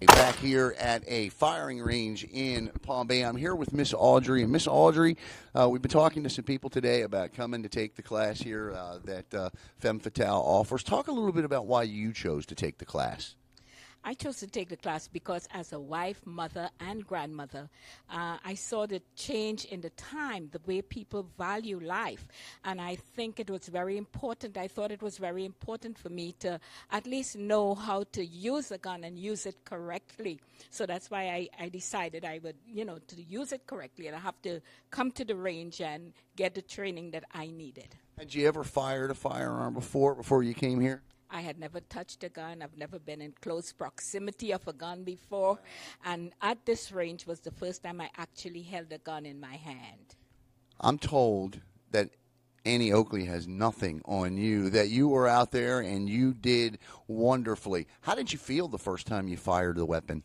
Back here at a firing range in Palm Bay. I'm here with Miss Audrey. And Miss Audrey, we've been talking to some people today about coming to take the class here that Femme Fatale offers. Talk a little bit about why you chose to take the class. I chose to take the class because as a wife, mother, and grandmother, I saw the change in the time, the way people value life. And I think it was very important. I thought it was very important for me to at least know how to use a gun and use it correctly. So that's why I decided I would, to use it correctly. And I have to come to the range and get the training that I needed. Had you ever fired a firearm before you came here? I had never touched a gun. I've never been in close proximity of a gun before. And at this range was the first time I actually held a gun in my hand. I'm told that Annie Oakley has nothing on you, that you were out there and you did wonderfully. How did you feel the first time you fired the weapon?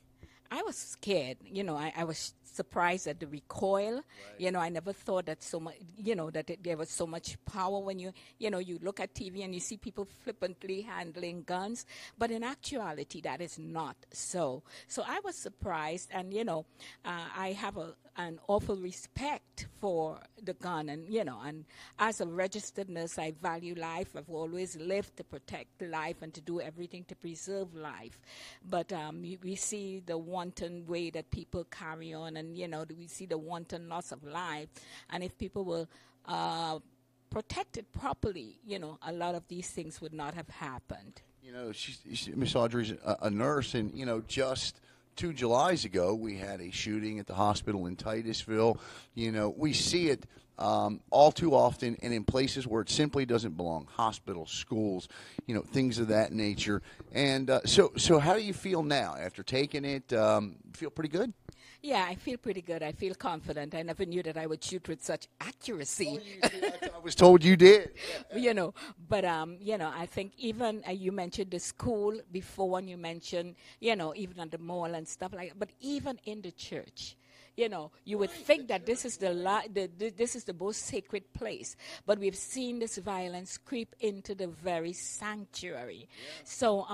I was scared. I was surprised at the recoil. Right. I never thought that so much, there was so much power when you look at TV and you see people flippantly handling guns. But in actuality, that is not so. So I was surprised, and, I have an awful respect for the gun. And as a registered nurse, I value life. I've always lived to protect life and to do everything to preserve life. But we see the wanton way that people carry on, and we see the wanton loss of life. And if people were protected properly, a lot of these things would not have happened. Miss Audrey's a nurse, and just 2 Julys ago we had a shooting at the hospital in Titusville. We see it all too often, and in places where it simply doesn't belong, hospitals, schools, things of that nature. And so how do you feel now after taking it? Feel pretty good? Yeah, I feel pretty good. I feel confident. I never knew that I would shoot with such accuracy. I was told you did. But I think even you mentioned the school before, and you mentioned, even at the mall and stuff like that, but even in the church. You would think that this is this is the most sacred place, but we've seen this violence creep into the very sanctuary. Yeah. So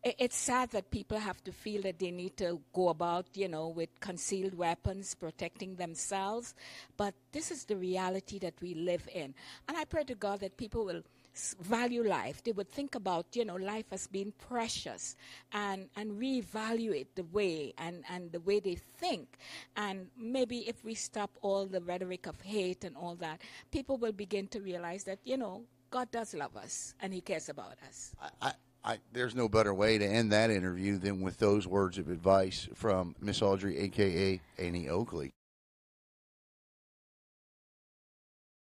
it's sad that people have to feel that they need to go about, with concealed weapons, protecting themselves. But this is the reality that we live in, and I pray to God that people will value life. They would think about, life as being precious and reevaluate the way and the way they think. And maybe if we stop all the rhetoric of hate and all that, people will begin to realize that, God does love us and he cares about us. There's no better way to end that interview than with those words of advice from Miss Audrey, a.k.a. Annie Oakley.